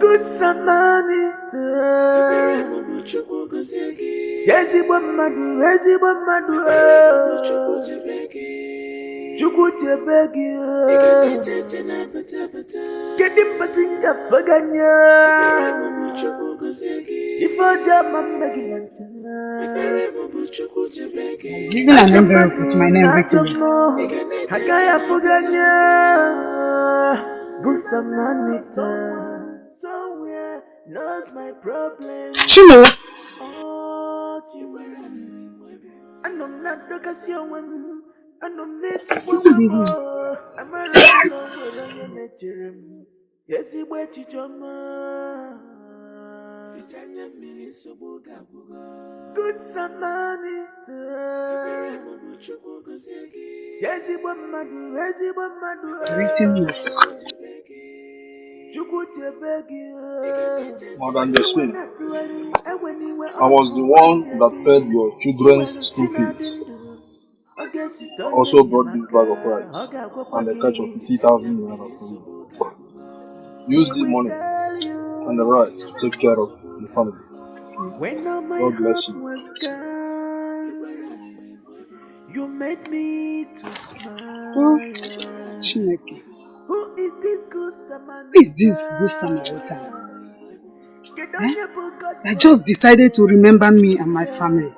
Good Samaritan. Even an envelope with my name written. Chino. Good Samaritan. Written notes. Madam Jasmine, I was the one that paid your children's school fees. I also brought this bag of rice and a catch of 50,000 naira from you. Use the money and the rice to take care of the family. God bless you. You made me to smile. Oh, Chineke. Who is this good Samaritan? Who is this good Samaritan? I just decided to remember me and my family.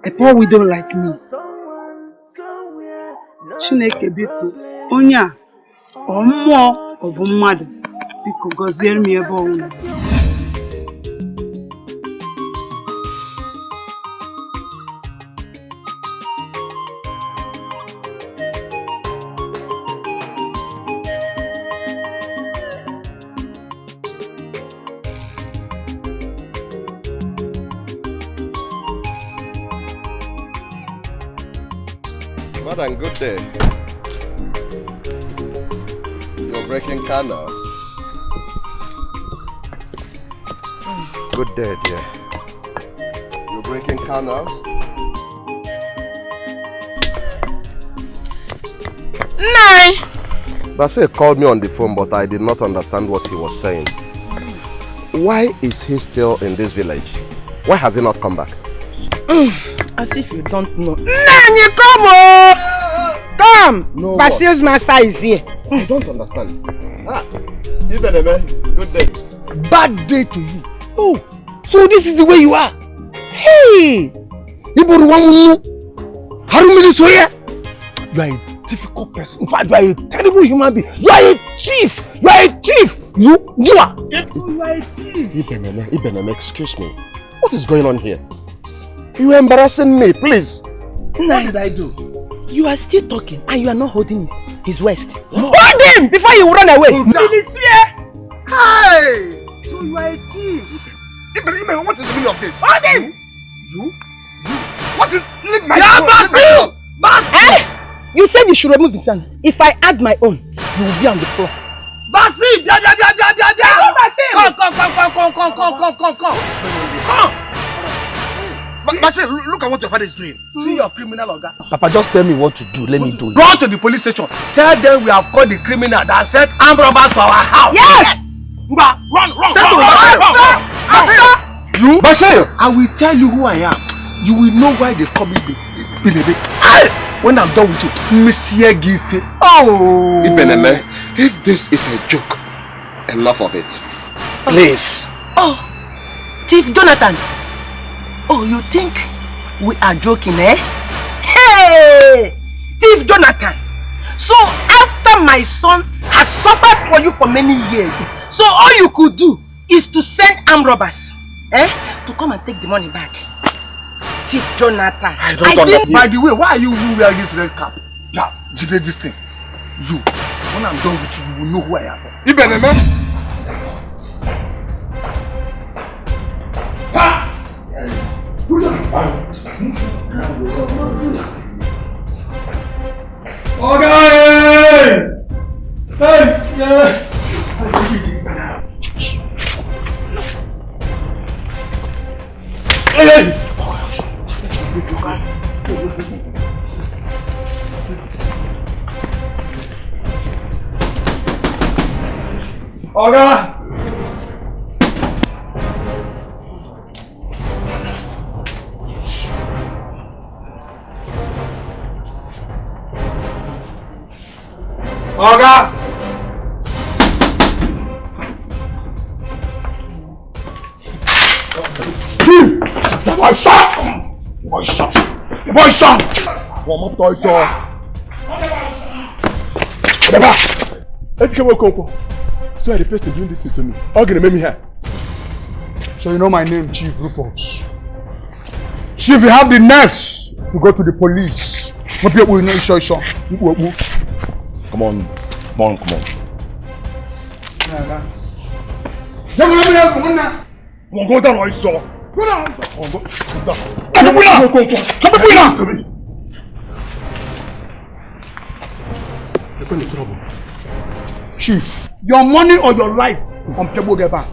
A poor widow like me. Chineke biko, onya, omo, obumadu, biko gozier mi ebo unu. Madam, good day. You're breaking canals. Good day, dear. You're breaking canals. Nine. Basse called me on the phone, but I did not understand what he was saying. Why is he still in this village? Why has he not come back? As if you don't know. Nani, come on! Come! No, Basse's master is here. I don't understand. Good day. Bad day to you. Oh, so this is the way you are. Hey! You are a difficult person. In fact, you are a terrible human being. You are a thief. You are a thief. You are. You are a thief. Ibeneme, excuse me. What is going on here? You are embarrassing me, please. What did I do? You are still talking and you are not holding his waist. Hold him before you run away. Hey! So you are a thief. Ibeneme, what is the meaning of this? Hold him! You? What is... Leave my phone! Hey! You said you should remove his hand. If I add my own, you will be on the floor. Basi! Come! Basi, look at what your father is doing. See your criminal oga. Papa, just tell me what to do. Let me do it. Go to the police station. Tell them we have caught the criminal that sent armed robbers to our house. Yes! Run! You? Basi! I will tell you who I am. You will know why they call me Bilebe. When I'm done with you, Monsieur Gife. Oh! Ibeneme, if this is a joke, enough of it. Please. Oh, Chief Jonathan. Oh, you think we are joking, eh? Hey! Chief Jonathan. So after my son has suffered for you for many years, so all you could do is to send armed robbers, to come and take the money back. Chief Jonathan. I don't understand. By the way, why are you wearing this red cap? Now, this thing. You. When I'm done with you, you will know who I am. Ibeneme. Oga! Oga! Chief! My son! My son! My son! Warm up, toy, sir. Never! Let's go, Coco. So, the person doing this to me. How can you make me here? So, you know my name, Chief Rufus. Chief, you have the nerves to go to the police. What people will know, sure. Come on. Come on. Come on, go down, I saw. Go down. Come down. You're going to trouble. Chief, your money or your life on table get back.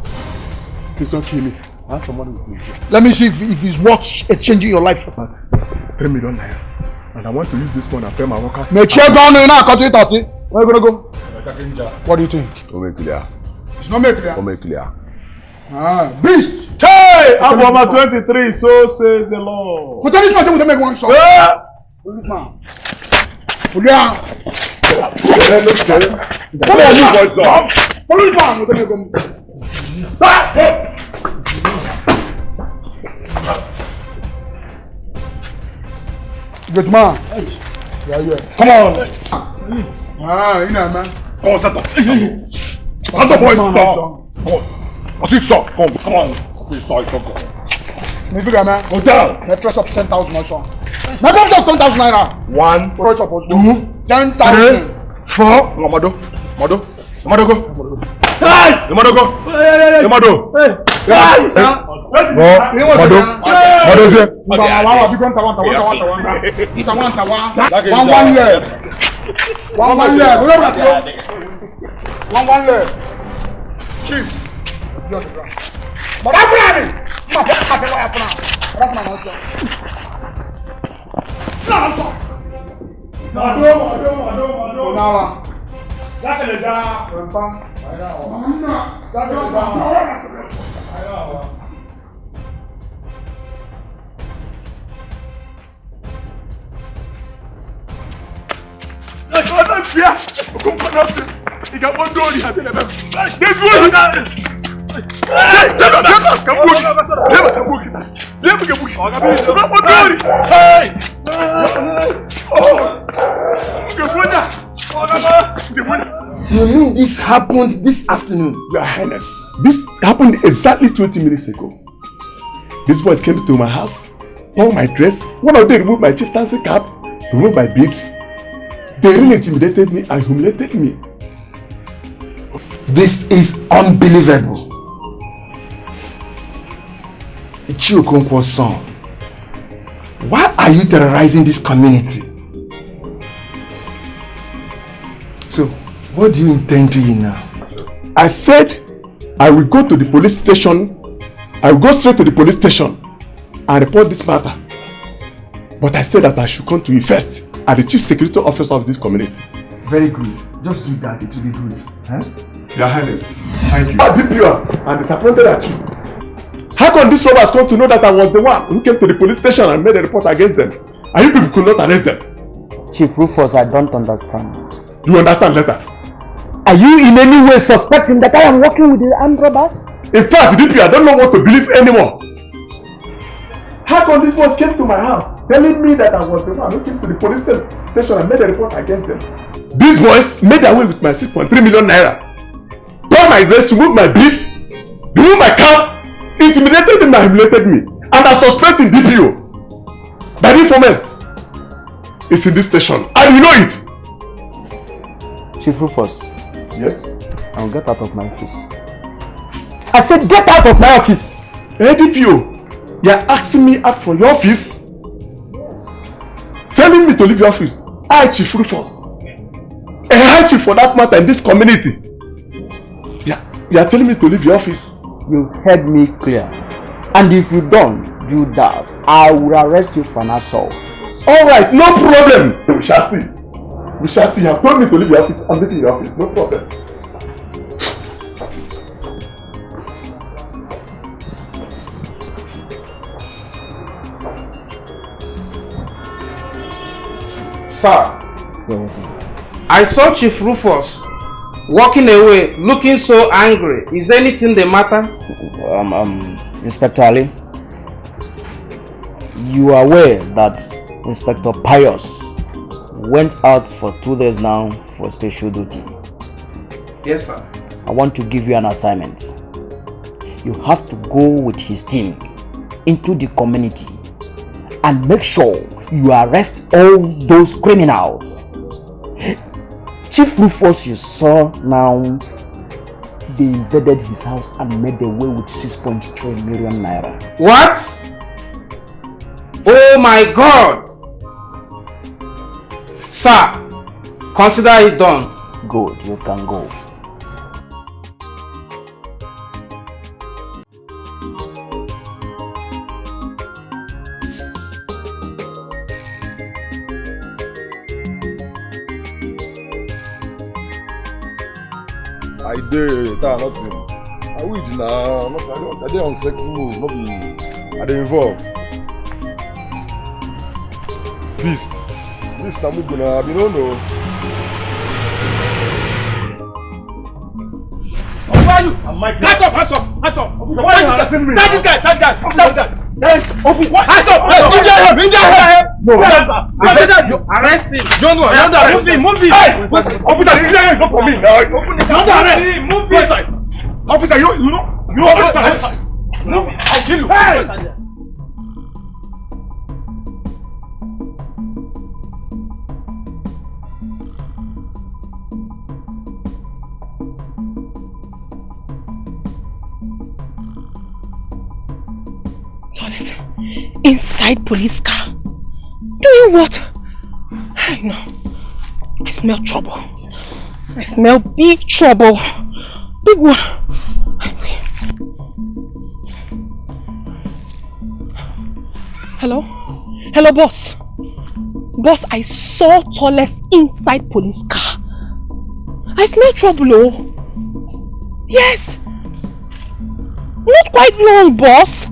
Please don't kill me. I have some money with me. Let me see if it's worth exchanging your life. That's 3 million naira. And I want to use this money and pay my workers. Make sure down now, cut it out. Where are you going to go? What do you think? Don't make clear. It's not make clear. Don't make clear. Beast! Hey! Aboma 23, so says the Lord. For this man, don't make one shot. For this man. For good man. Yeah. Come on. You know, man. Come on, Santa. Santa boy, come on. What's this song? Come on. What's this song? Come on. Me figure, man. Go down. Let's dress up 10,000 my son. My mom just 10,000 naira. 1, 2, 10,000. 4. Mado, go. Hey! Mado, go. Hey! Mado. Hey! Mado, here. One year. Chief. But I'm ready. You mean this happened this afternoon? Your Highness, this happened exactly 20 minutes ago. These boys came to my house, all my dress. One of them removed my chieftaincy cap, removed my beard. They really intimidated me and humiliated me. This is unbelievable. Ichio Okonkwo's son. Why are you terrorizing this community? So, what do you intend to do now? I said I will go to the police station. I will go straight to the police station and report this matter. But I said that I should come to you first as the chief security officer of this community. Very good. Just do that. It will be good. Huh? Your Highness, thank you. I'm pure and disappointed at you. How come these robbers come to know that I was the one who came to the police station and made a report against them? And you people could not arrest them? Chief Rufus, I don't understand. You understand later. Are you in any way suspecting that I am working with the armed robbers? In fact, DP, I don't know what to believe anymore. How come these boys came to my house telling me that I was the one who came to the police station and made a report against them? These boys made away with my 6.3 million naira. Brought my dress, removed my beads, removed my cap, intimidated and humiliated me. And are suspecting DPO. That informant is in this station. And you know it. Chief Rufus. Yes? I'll get out of my office. I said get out of my office! Hey DPO, you are asking me out from your office? Yes. Telling me to leave your office. I, Chief Rufus. A high chief for that matter in this community. You are telling me to leave your office? You heard me clear. And if you don't do that, I will arrest you for an assault. Alright, no problem. We shall see. We shall see. You have told me to leave your office. I'm leaving your office. No problem. Sir, I saw Chief Rufus walking away, looking so angry. Is anything the matter? Inspector Ali, you are aware that Inspector Pius went out for 2 days now for special duty. Yes, sir. I want to give you an assignment. You have to go with his team into the community and make sure you arrest all those criminals. Chief Rufus you saw now, they invaded his house and made away with 6.3 million naira. What? Oh my God! Sir, consider it done. Good, you can go. I did nothing. I will now. I did on sex move. Not be. I did involved. Beast. Beast. I'm gonna. You don't know. Who are you? Hands up! Hands up! Hands up! Why are you harassing me? Stand this guy! Stand that! Stand that! Hands up! Injure him! Injure him! No! Arrest him! John, you're under arrest! Move it! Officer, injure him! Not for me! You're under arrest! Move it! Officer, you know officer! Move it! I'll kill you! Hey! Inside police car. Doing what? I know. I smell trouble. I smell big trouble. Big one. Hello? Hello, boss. Boss, I saw Tallest inside police car. I smell trouble, oh. Yes. Not quite long, boss.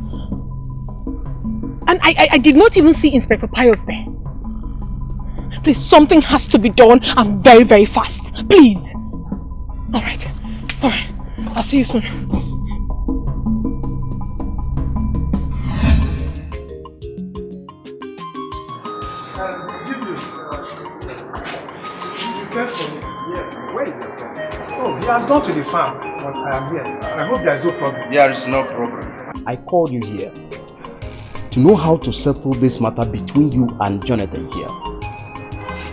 And I did not even see Inspector Pius there. Please, something has to be done and very, very fast. Please. Alright. Alright. I'll see you soon. Yes. Where is your son? Oh, he has gone to the farm, but I am here. I hope there is no problem. There is no problem. I called you here to know how to settle this matter between you and Jonathan here.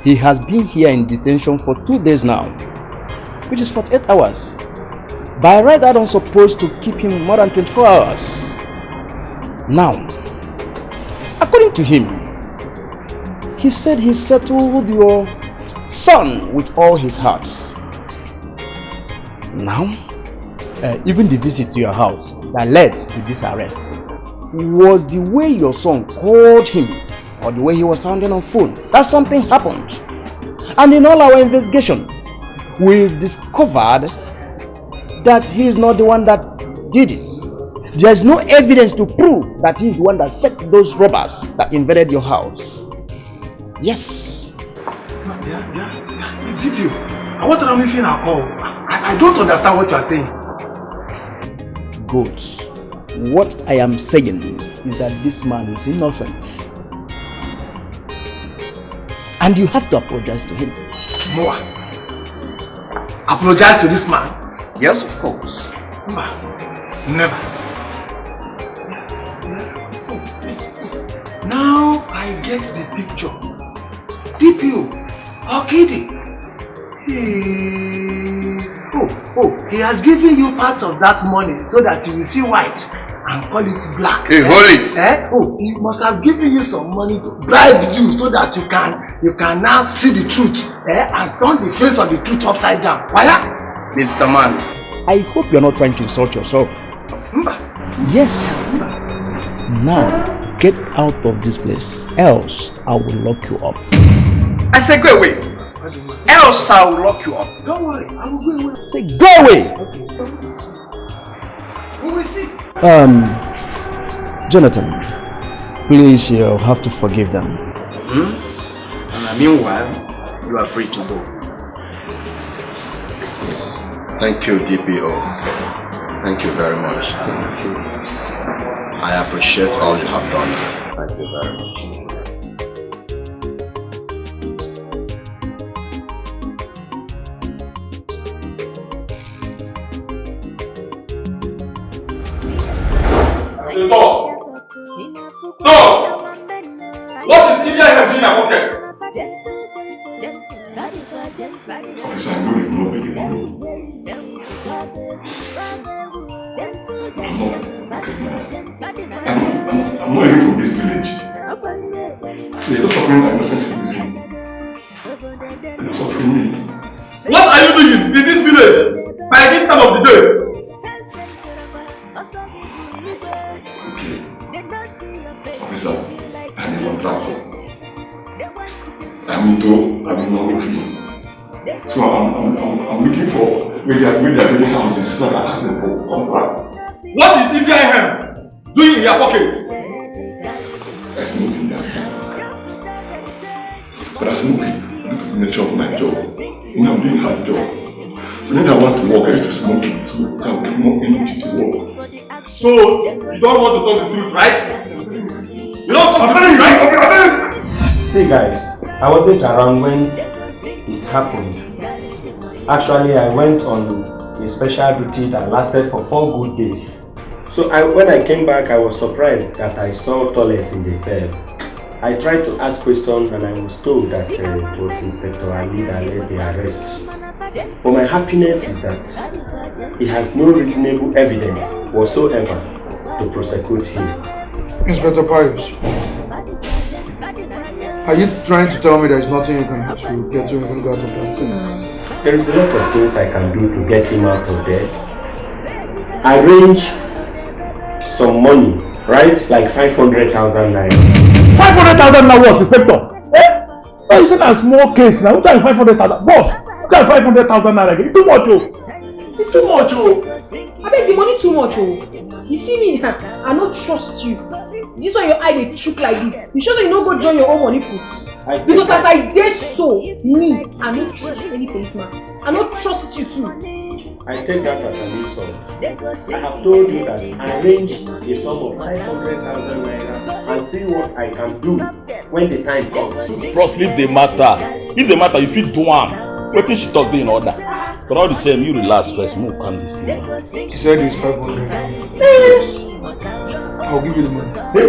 He has been here in detention for 2 days now, which is 48 hours. By right, I don't supposed to keep him more than 24 hours. Now, according to him, he said he settled your son with all his heart. Now, even the visit to your house that led to this arrest was the way your son called him or the way he was sounding on phone. That something happened. And in all our investigation, we've discovered that he is not the one that did it. There's no evidence to prove that he is the one that set those robbers that invaded your house. Yes. DPO, what am I feeling at all? I don't understand what you are saying. Good. What I am saying is that this man is innocent. And you have to apologize to him. Moa, apologize to this man? Yes, of course. Never. Now I get the picture. DPO, Okidi. He has given you part of that money so that you will see white and call it black. Hey, hold it. He must have given you some money to bribe you so that you can now see the truth and turn the face of the truth upside down. Why? Mr. Man, I hope you're not trying to insult yourself. Yes. Now, get out of this place, else I will lock you up. I say go away. Else I will lock you up. Don't worry, I will go away. Say go away. Who will see? Jonathan, please, you'll have to forgive them. Meanwhile, you are free to go. Yes. Thank you, DPO. Thank you very much. Thank you. I appreciate all you have done. Thank you very much. Stop! Stop! What is Ini Edo doing in your pocket? Officer, I know you know where you know. I'm not even from this village. You're just suffering an innocent citizen. You're suffering me. What are you doing in this village by this time of the day? Okay. Officer, I'm a contractor. I'm in Nollywood. So I'm looking for where they are building houses so I'm asking for contract. What is Ini Edo doing in your pocket? I smoke in their hand. But I smoke it due to the nature of my job. I'm doing hard job. So then I want to work, I used to smoke it so I will get more energy to work. So you don't want to tell the truth, right? You don't talk the truth, right? See guys, I wasn't around when it happened. Actually, I went on a special duty that lasted for 4 good days. So when I came back, I was surprised that I saw Toles in the cell. I tried to ask questions and I was told that it was Inspector Ali that led the arrest. But my happiness is that he has no reasonable evidence whatsoever to prosecute him. Inspector Pius, are you trying to tell me there is nothing you can do to get him out of that scene? There is a lot of things I can do to get him out of there. Arrange some money, right? Like 500,000 naira. 500,000 now what, Inspector? Why is it a small case now? What are 500,000? Boss, what are 500,000 naira? It's too much, oh. It's too much, oh. I beg the money too much, oh. You see me, I don't trust you. This one your eye they chook like this. You sure that you don't go join your own money put? Because as I did so, me, I don't trust any policeman. I don't trust you too. I take that as an insult. I have told you that I arrange a sum of 500,000 naira and see what I can do when the time comes. Bros, leave the matter. If the matter, you feel do one. What if she talk in order? But all the same, you relax first. Move, calm this thing. He said it's 500. I'll give you the money. Hey,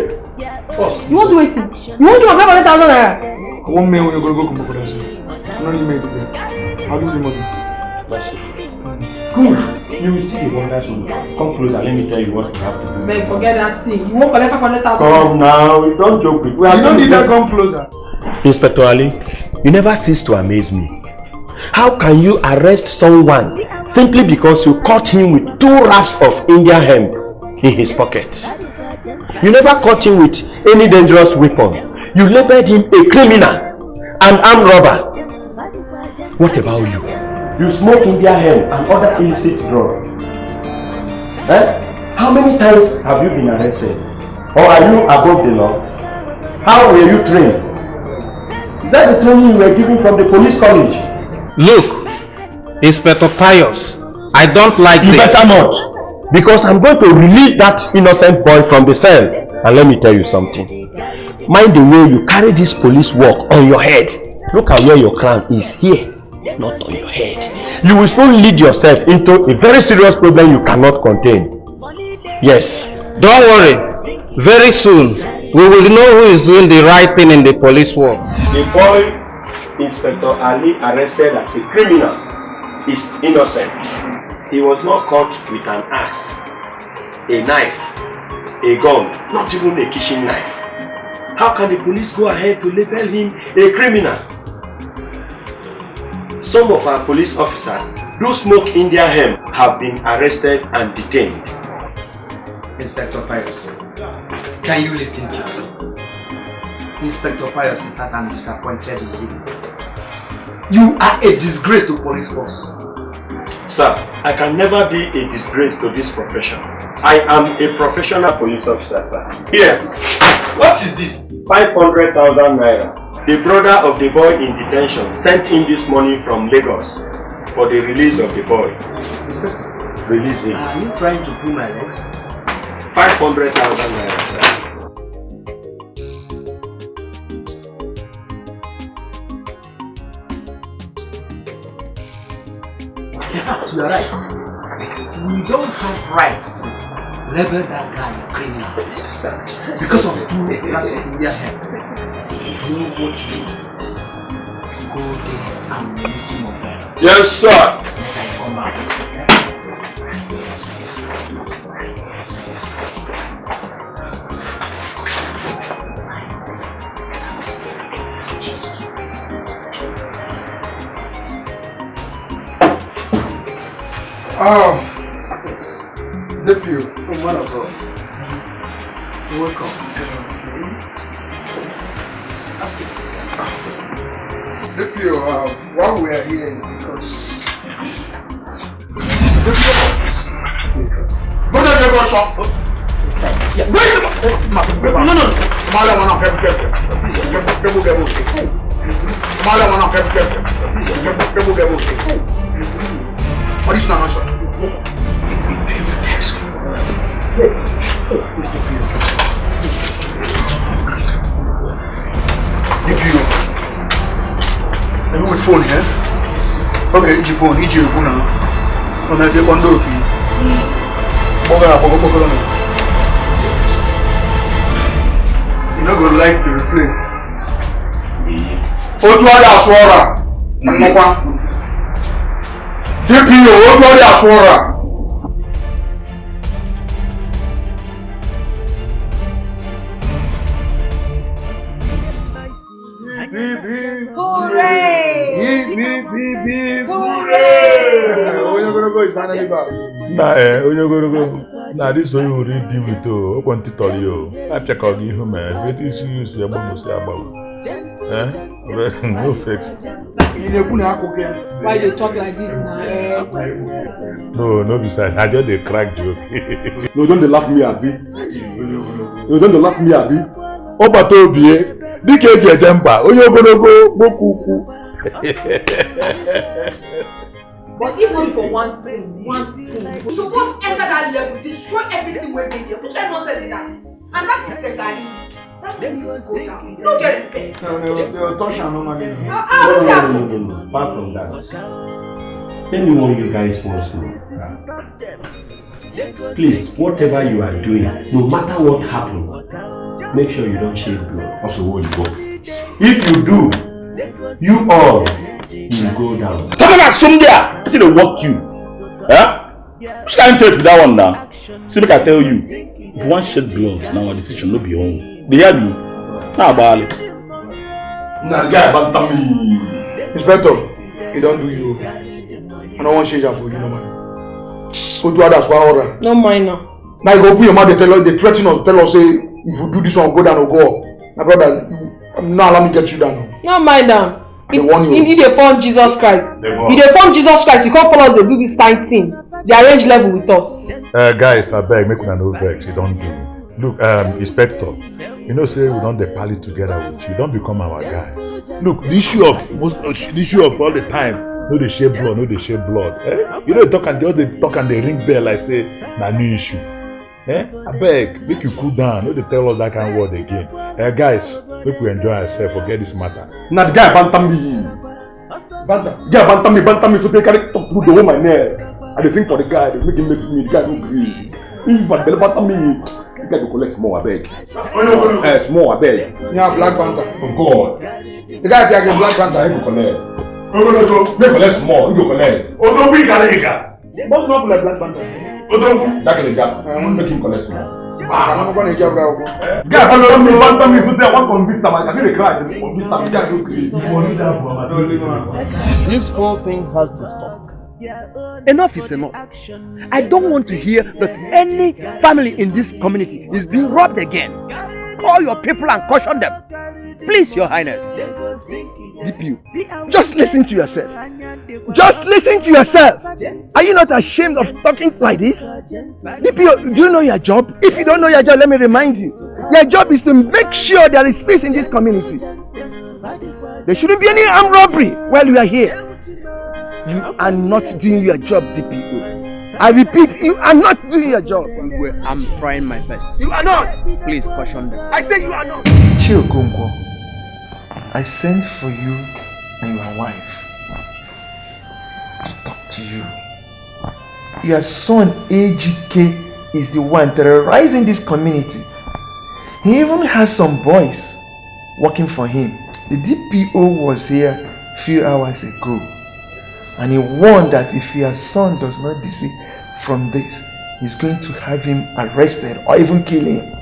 boss. You want to wait? You want to have 500,000 naira? I won't make when you go come for that. I'm not even making it. I'll give you the money. Good. You will see the wonders soon. Come closer, let me tell you what you have to do. Man, forget that thing. You won't collect 500,000. Come now, don't joke with me. You don't need to come closer. Inspector Ali, you never cease to amaze me. How can you arrest someone simply because you caught him with 2 wraps of India hemp in his pocket? You never caught him with any dangerous weapon. You labeled him a criminal, an armed robber. What about you? You smoke India hemp and other illicit drugs. How many times have you been arrested? Or are you above the law? How were you trained? Is that the training you were given from the police college? Look, Inspector Pius, I don't like this. You better not. Because I'm going to release that innocent boy from the cell. And let me tell you something. Mind the way you carry this police work on your head. Look at where your crown is here. Not on your head. You will soon lead yourself into a very serious problem you cannot contain. Yes. Don't worry. Very soon, we will know who is doing the right thing in the police work. The boy Inspector Ali arrested as a criminal is innocent. He was not caught with an axe, a knife, a gun, not even a kitchen knife. How can the police go ahead to label him a criminal? Some of our police officers who smoke India hemp have been arrested and detained. Inspector Pius, can you listen to yourself? Inspector Pius, in fact, I'm disappointed in you. You are a disgrace to police force. Sir, I can never be a disgrace to this profession. I am a professional police officer, sir. Here. What is this? 500,000 naira. The brother of the boy in detention sent in this money from Lagos for the release of the boy. Inspector. Release him. Are you trying to pull my legs? 500,000 naira, sir. In fact, you are right. We don't have right to label that guy a criminal. Yes, sir. Because of 2 grams of India hair. You know what to do. Go there and release him on bail. Yes, sir. Let I come out. Yes. Debut. Oh, man of God. Welcome. That's it. Debut, why we are here is because... Go there, go shop. Yeah. No. Madam, I'm what is not answer? Yes, sir. You with phone here? Okay, it's your phone. It's your phone now. I'm going to take one door key. You're not going to like the refrain. Otuade Aswara. DPO, Otuade Aswara. Nah, this one you read with you. Open to tell you. I check out you, man. Wait till you use your bonus. No fix. Why they talk like this now? No, besides. I just a crack joke. No, don't they laugh me, Abi. No, don't they laugh me, Abi. Oba Toby, Dikeh Jemba. Oyo go boku. But if not for one thing, we supposed to enter that level, destroy everything we're doing here. Which I not said that. And that is the guy. That means go down. Don't get respect. No. Apart from that, anyone you guys want to know, please, whatever you are doing, no matter what happens, make sure you don't shave blood. Also, where you go. If you do, you all will go down. Talk about somewhere. I think they walk you. Huh? Which can't tell you that one now. See, make I tell you. If you want shed blood, now our decision no be on. They hear me. Now about it. Nah, guy, but me. Inspector, he don't do you. I don't want change for you, no man. Go to others for order. No mind now. Now you go put your mouth, they threaten us, tell us, say, if you do this one, go down or go up. My brother, now let me get you down. No mind now. He dey form Jesus Christ. He dey form Jesus Christ. You can't follow us, they do this kind thing. They arrange level with us. Guys, I beg, make una no vex. You don't do. Look, Inspector, you know, say we don't dey pally together with you. Don't become our guy. Look, the issue of all the time, no they share blood, You know, they talk and they ring bell like say, na new issue. I beg, make you cool down. No, they tell us that kind of word again. Guys, make we enjoy ourselves. Forget this matter. Now the guy bantam me. Bantam me. So they carry talk through the whole my neck. And they sing for the guy. They make him message me. The guy don't agree. If but they bantam me, the guy go collect more. I beg. Small. I beg. Yeah, Black Panther. For God. The guy get Black Panther. He go collect. They collect small. He go collect. What's not for Black Panther? That can make him collect small. I'm not going to get out. Guy, bantam me. Today I want to convince somebody. I feel the cry. Convince somebody. Guy don't agree. This whole thing has to stop. Enough is enough. I don't want to hear that any family in this community is being robbed again. Call your people and caution them. Please, Your Highness. DPU, just listen to yourself. Just listen to yourself. Are you not ashamed of talking like this? DPU, do you know your job? If you don't know your job, let me remind you. Your job is to make sure there is peace in this community. There shouldn't be any armed robbery while you are here. You are not doing your job, DPO. I repeat, you are not doing your job. I'm trying my best. You are not. Please caution them. I say you are not. Chiogongo, I sent for you and your wife to talk to you. Your son AGK is the one terrorizing this community. He even has some boys working for him. The DPO was here a few hours ago, and he warned that if your son does not desist from this, he's going to have him arrested or even kill him.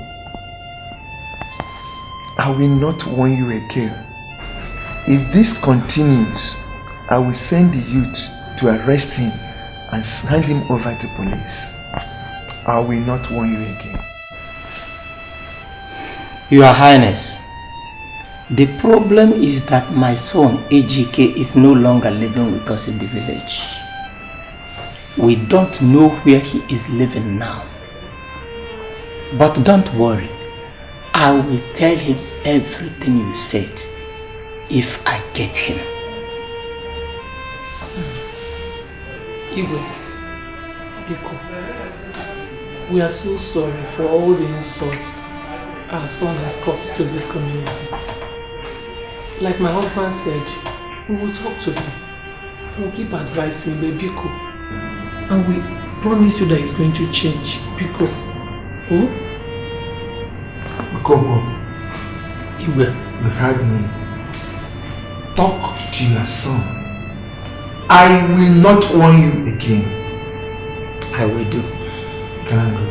I will not warn you again. If this continues, I will send the youth to arrest him and hand him over to police. I will not warn you again. Your Highness, the problem is that my son AGK is no longer living with us in the village. We don't know where he is living now. But don't worry, I will tell him everything you said if I get him. Igwe, Biko, we are so sorry for all the insults our son has caused to this community. Like my husband said, we will talk to him. We'll keep advising Biko. And we promise you that he's going to change. Biko. Oh? Biko, Igwe, you heard me. Talk to your son. I will not warn you again. I will do. Can I go?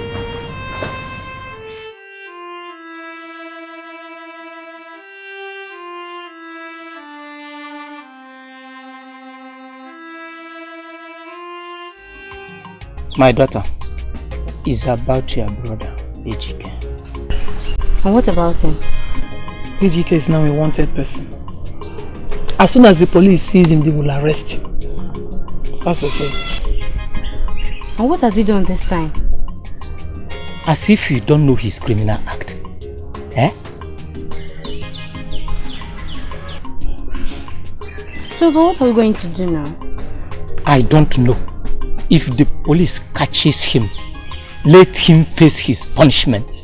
My daughter is about your brother, AGK. And what about him? AGK is now a wanted person. As soon as the police sees him, they will arrest him. That's the thing. And what has he done this time? As if you don't know his criminal act. Eh? So, but what are we going to do now? I don't know. If the police catches him, let him face his punishment.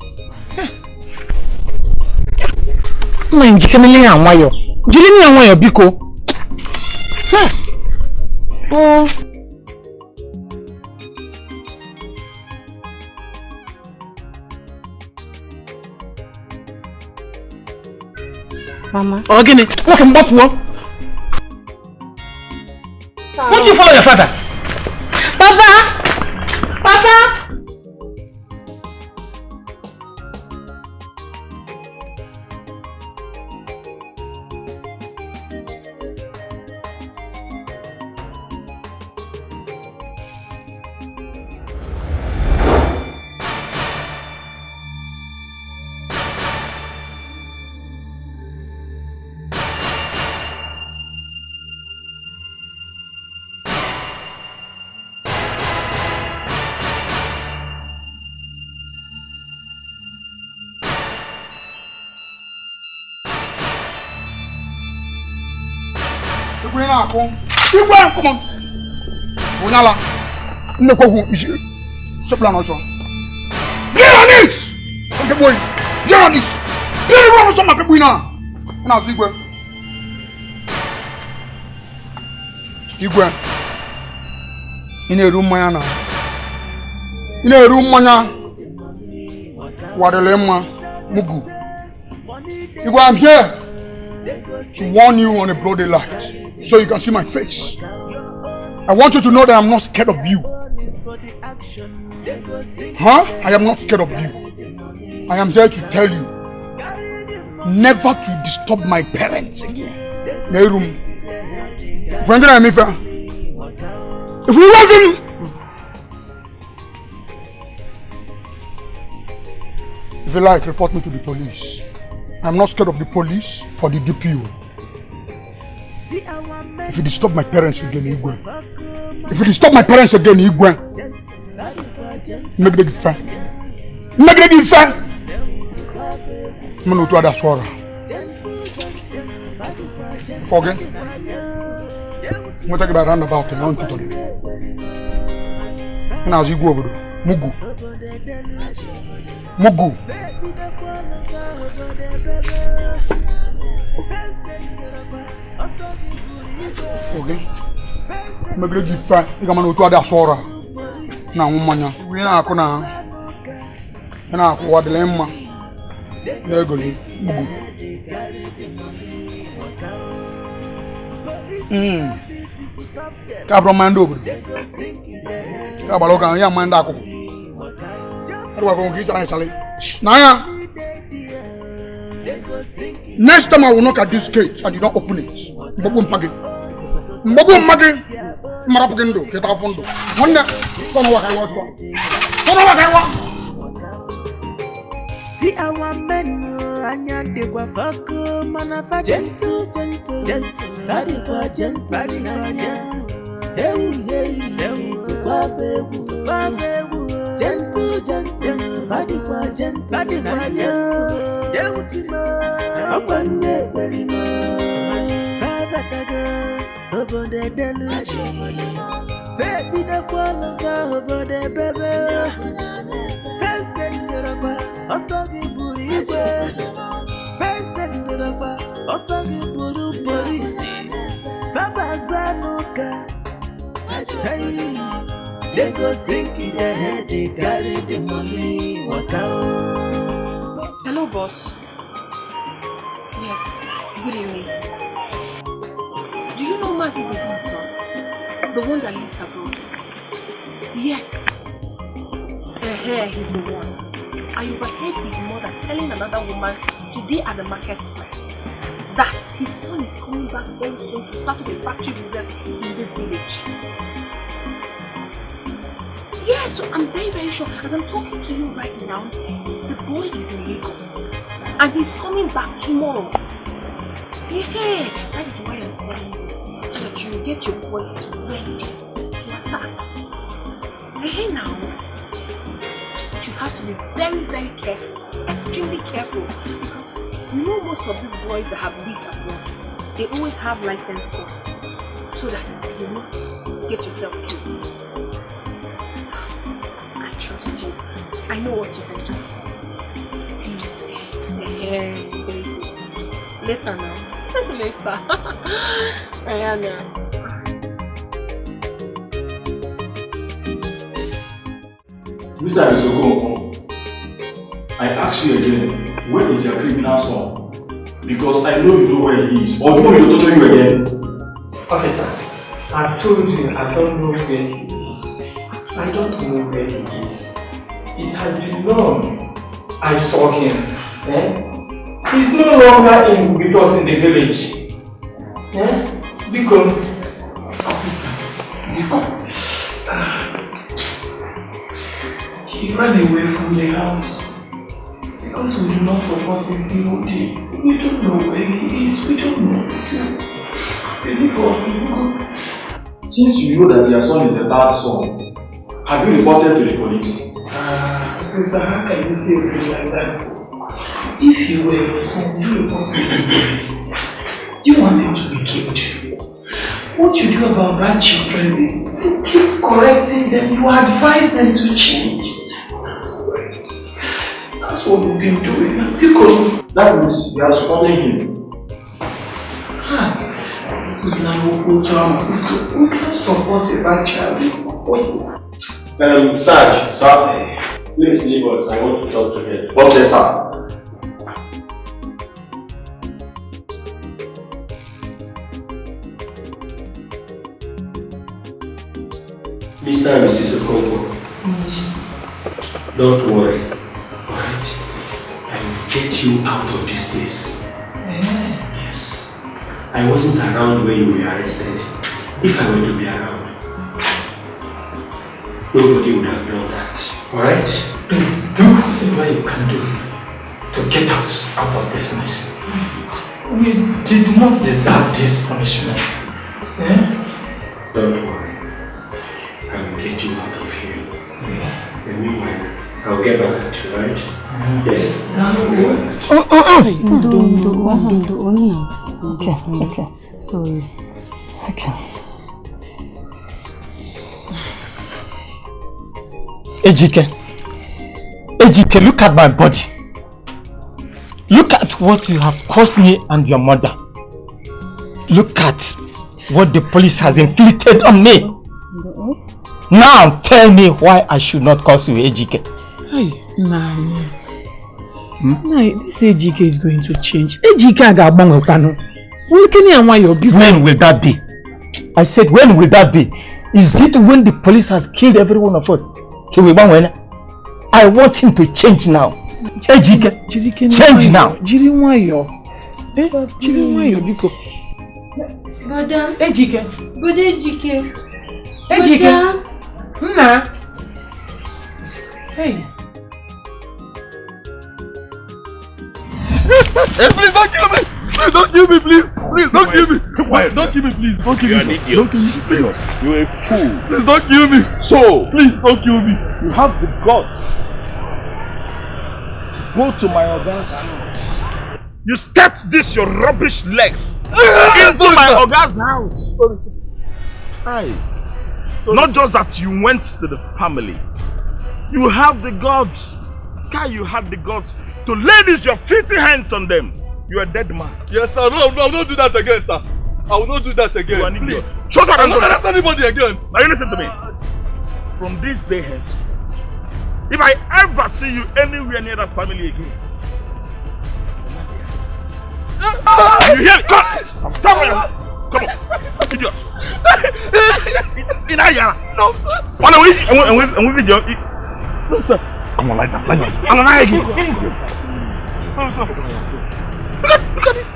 Biko. Oh. Mama. Oh, Gini, look him both. Won't you follow your father? Papa! Papa! Come on. Bunala. Nekohu is Soplan also. Get on it! Okay, boy. Get on it! Get around some of the winner. Now, Zigwe. Igwe. In a room, Mayana. In a room, Mana. Wadelema Mugu. Igwe, I'm here to warn you on a bloody light, so you can see my face. I want you to know that I'm not scared of you. Huh? I am not scared of you. I am here to tell you never to disturb my parents again. If we love him, if you like, report me to the police. I'm not scared of the police or the DPO. If you disturb my parents again, Igwe. If you disturb my parents again, Igwe. Make the defense. Make the defense. I'm going to do that. Forget. What talk about roundabout and on to it. And as you go over Mugu. Mugu. Forget. Maybe you find you come on to other sora. Now, woman, we are going to. And I what the lemma. There go Mugu. Kabro mando. Kabalo kan ya manda ko. Arwa ko ngi sa chale. Naya. Next time I will knock at this gate and you don't open it. Mbogo mpage. Mbogo mpage. Marapugendo keta fondo. Wonna kono wa kai wa so. Kono wa kai wa. See our men anyande kwa fako manafa gentle body kwa gentle hey kwa fegu gentle body kwa gentle yeah uchima abande belima baba tago over the deluge baby the fall over the baby Osagi Buribe, Vincent Muraba, Osagi Buru Polisi, Baba Zanuka. Hey, they go sinking their head, they carry the money, walk out. Hello, boss. Yes, good evening. Do you know Mazi Business son? The one that lives abroad? Yes. He's the one. I overheard his mother telling another woman today at the market square that his son is coming back very soon to start up a factory business in this village. Yeah, so I'm very sure. As I'm talking to you right now, the boy is in Lagos and he's coming back tomorrow. Yeah, that is why I'm telling you, so that you will get your boys ready to attack. Hey now. You have to be very careful, extremely careful, because you know most of these boys that have lived abroad, they always have license code, so that you not get yourself killed. I trust you. I know what you can do. Please, very good. Later now. Later. Ayana. Mr. Isoko, I ask you again, where is your criminal son? Because I know you know where he is. Or do you want me to torture you again? Officer, I told you I don't know where he is. I don't know where he is. It has been long. I saw him. He's no longer with us in the village. Because, officer, he ran away from the house because we do not support his evil deeds. We don't know where he is. We don't know. So, believe us, since you know that your son is a third son, have you reported to the police? Officer, how can you say it like that? If you were the son, you report to the police. You want him to be killed. What you do about bad children is you keep correcting them, you advise them to change. That's what we've been doing. That means you are supporting him. Because now we can't support a bad child. It's not possible. Sarge, sir, please leave us. I want to talk to him. Okay, sir. Mr. and Mrs. Okonkwo, don't worry. Alright? I will get you out of this place. Yes. I wasn't around when you were arrested. If I were to be around, nobody would have done that. Alright? Please do whatever you can do to get us out of this mess. We did not deserve this punishment. Don't worry. I will get you out of here. And meanwhile, I'll get back at you, right? Yes. Okay. Sorry. Okay. Ejike, look at my body. Look at what you have caused me and your mother. Look at what the police has inflicted on me. Now tell me why I should not cause you, Ejike. Hey, nah. This Ejike is going to change. Ejike when will that be? I said, when will that be? Is it when the police has killed every one of us? I want him to change now. Ejike, change now. Brother. Ejike. Brother Ejike. Ejike. Nah. Hey. Hey, please don't kill me! Please don't kill me, please! Please don't kill me! Quiet. Don't kill me, please! Don't kill me! Don't kill me, please! You're a fool. Please don't kill me! So, please don't kill me! You have the guts. Go to my organ's house. You stepped this your rubbish legs into my organ's house. Sorry. Not just that you went to the family. You have the guts. Guy, you had the guts to lay these your filthy hands on them. You are a dead man. Yes, sir. No, I will not do that again, sir. I will not do that again. You are an idiot. Please. Shut up! I will not arrest anybody again. Now you listen to me. From this day hence, if I ever see you anywhere near that family again, you hear me? Come on! Come on! Idiot! No, sir. And we video. No, sir. Come on, light up. I'm not again. Look at this.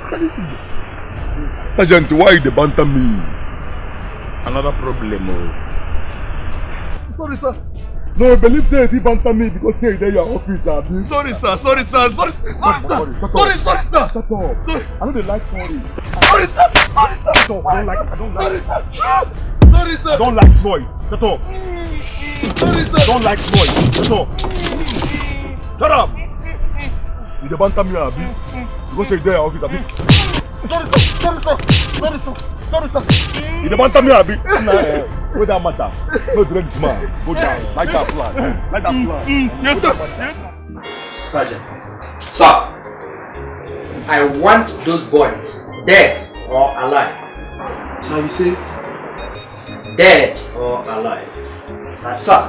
Sergeant, why they banter me? Another problem. Sorry, sir. No, I believe say he banter me because say there your office. Sorry, sir. Sorry, sir. Sorry, sir. Sorry, sir. Shut up. Sorry. I know they like sorry. Sorry, sir. Sorry, sir. I don't like. Sorry, sir. I don't like noise. Shut up. Sorry, sir. I don't like noise. Shut up. Shut up. You dey banter me, abi? You go take there your office, abi? Sorry, sir. You dey banter me, abi? What that matter? No direct this man. Go down. Like that plan. Yes, sir. Yes. Sergeant. Sir. I want those boys dead or alive. So you say? Dead or alive. Sir.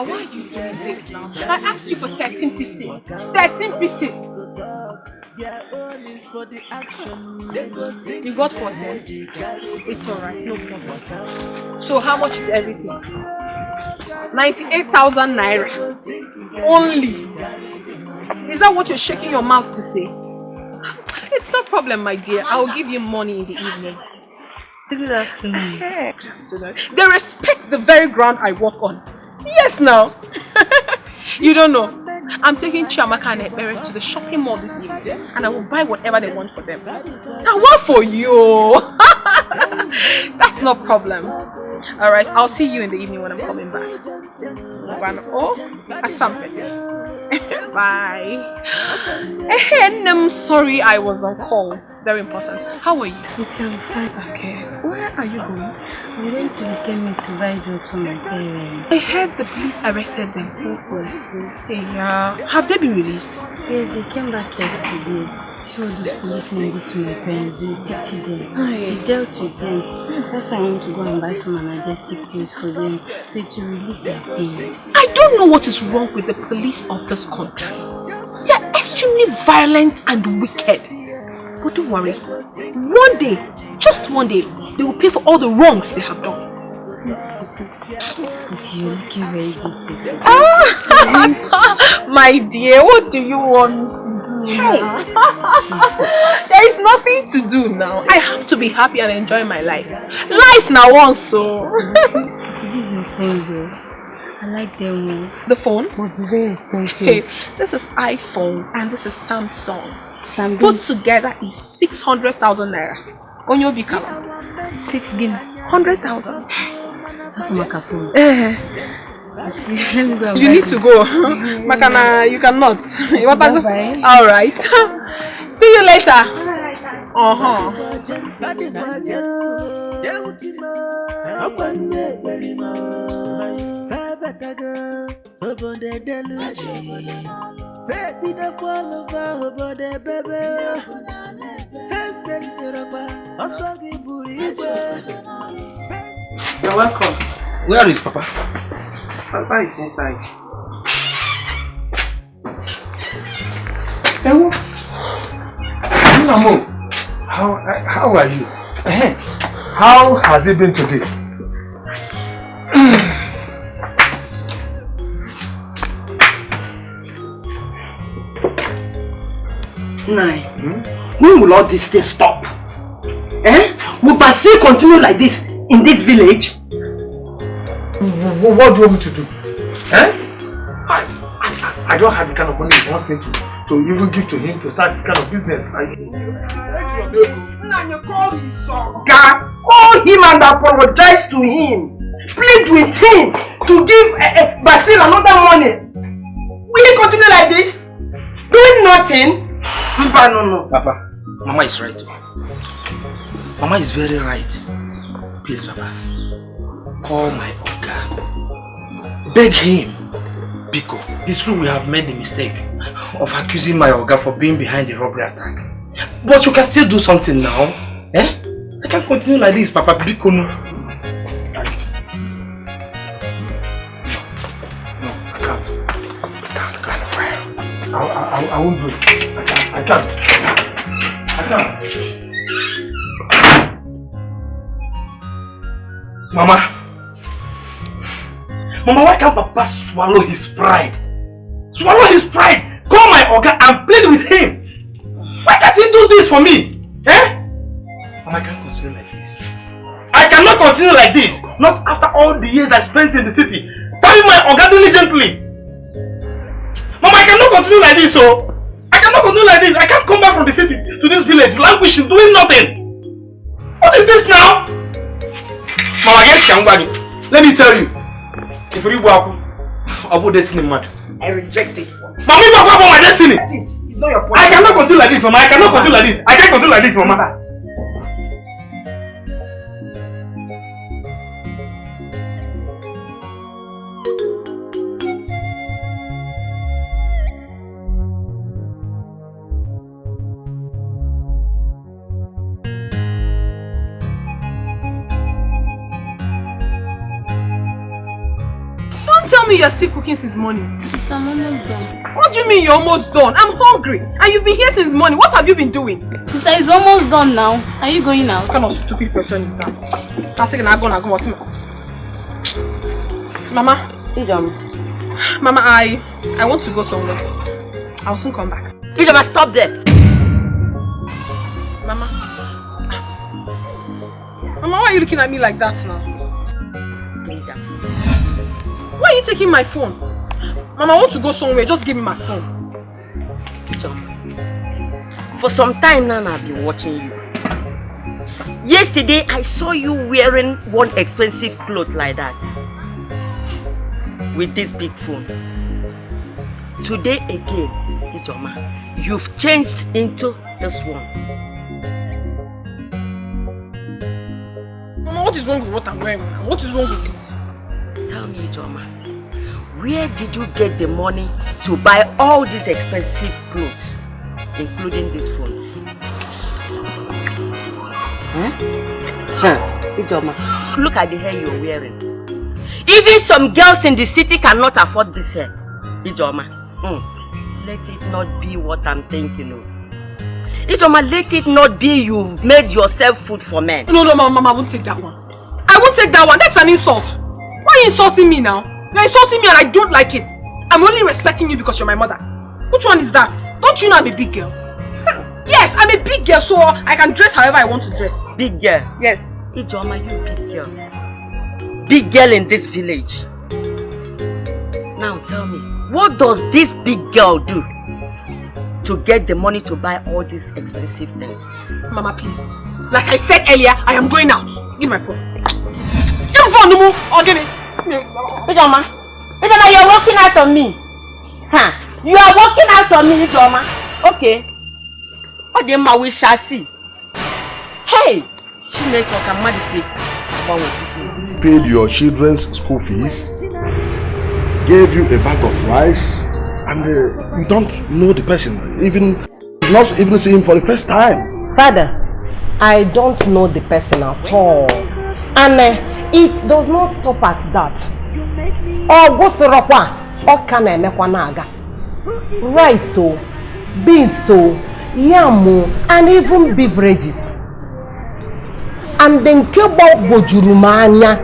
Why are you doing this now? I asked you for 13 pieces. 13 pieces. You got 14? It's alright, no problem. So how much is everything? 98,000 naira. Only. Is that what you're shaking your mouth to say? It's no problem, my dear. I'll give you money in the evening. Good afternoon. Good afternoon. They respect the very ground I walk on. Yes, now. You don't know. I'm taking Chiamaka and Ebere to the shopping mall this evening, and I will buy whatever they want for them. Now, what for you? That's no problem. All right, I'll see you in the evening when I'm coming back. Bye. And I'm sorry I was on call. Very important. How are you? I'm fine. Okay. Where are you going? I'm going to the chemist to buy drugs for my parents. I heard the police arrested them. Have they been released? Yes, they came back yesterday. See what those policemen did to my parents. They pity them. They dealt with them. That's why I want to go and buy some majestic pills for them so to relieve their pain. I don't know what is wrong with the police of this country. They are extremely violent and wicked. But don't worry. One day, just one day, they will pay for all the wrongs they have done. You're looking very good. My dear, what do you want? Hey. There is nothing to do now. I have to be happy and enjoy my life. Life now once, so. This is your phone though. I like them. The phone? But it's very expensive. Hey, this is iPhone and this is Samsung. Put together is 600,000 naira. On your bikala. 6 gig. 100,000. That's my phone. You need to go. Makana, you cannot. You want to go? All right. See you later. You're welcome. Where is Papa? Papa is inside. Ewo, how are you? How has it been today? Nine. When will all this thing stop? Will Basil continue like this in this village? What do you want me to do? I don't have the kind of money he wants me to even give to him to start this kind of business. Call him and apologize to him. Plead with him to give Basil another money. Will he continue like this? Doing nothing? Papa, no. Papa, Mama is right. Mama is very right. Please, Papa, call my Oga. Beg him. Biko, this true we have made the mistake of accusing my Oga for being behind the robbery attack. But you can still do something now. I can't continue like this, Papa. Biko, no. No, I can't. I won't do it. I can't. Mama, why can't Papa swallow his pride? Swallow his pride! Call my Oga and plead with him! Why can't he do this for me? Mama, I can't continue like this. I cannot continue like this! Not after all the years I spent in the city serving my Oga diligently! Mama, I cannot continue like this, so I cannot continue like this! I can't come back from the city to this village languishing, doing nothing! What is this now? Mama, yes, let me tell you. If you walk, I'll put destiny mad. I reject it. Mommy, walk about my destiny. It's not your point. I cannot continue like this, Mama. I cannot continue like this. I can't continue like this, Mama. Tell me you're still cooking since morning. Sister, I'm almost done. What do you mean you're almost done? I'm hungry. And you've been here since morning. What have you been doing? Sister, it's almost done now. Are you going out? What kind of stupid person is that? Mama. Mama, I want to go somewhere. I'll soon come back. Ijoma, stop there. Mama, why are you looking at me like that now? Why are you taking my phone? Mama, I want to go somewhere. Just give me my phone. For some time now, I've been watching you. Yesterday, I saw you wearing one expensive cloth like that. With this big phone. Today again, Ijoma, you've changed into this one. Mama, what is wrong with what I'm wearing? What is wrong with it? Tell me, Ijoma, where did you get the money to buy all these expensive clothes, including these phones? Ijoma, look at the hair you're wearing. Even some girls in the city cannot afford this hair. Ijoma, let it not be what I'm thinking of. Ijoma, let it not be you've made yourself food for men. No, Mama, I won't take that one. I won't take that one. That's an insult. Why are you insulting me now? You're insulting me and I don't like it. I'm only respecting you because you're my mother. Which one is that? Don't you know I'm a big girl? Yes, I'm a big girl, so I can dress however I want to dress. Big girl? Yes. Ijoma, you big girl. Big girl in this village. Now tell me, what does this big girl do to get the money to buy all these expensive things? Mama, please. Like I said earlier, I am going out. Give me my phone. Give me phone, Numu. Or give me. Ijoma, Ijoma, you're walking out on me. Huh? You are walking out on me, Ijoma. Okay. Odema, we shall see. Hey! Chineke okamadi sake. Paid your children's school fees, gave you a bag of rice, and you don't know the person. Not even see him for the first time. Father, I don't know the person at all. And it does not stop at that. Oh, what's the rapper? Oh, can I make one aga? Rice, so, beans, so, yam, and even beverages. And then kebo bojurumanya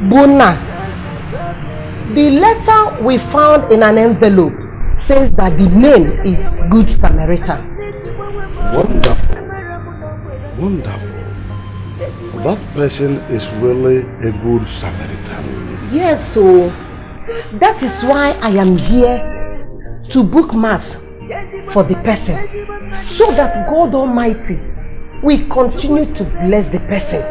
buna. The letter we found in an envelope says that the name is Good Samaritan. Wonderful. Wonderful. That person is really a good Samaritan. Yes, so that is why I am here to book mass for the person, so that God Almighty will continue to bless the person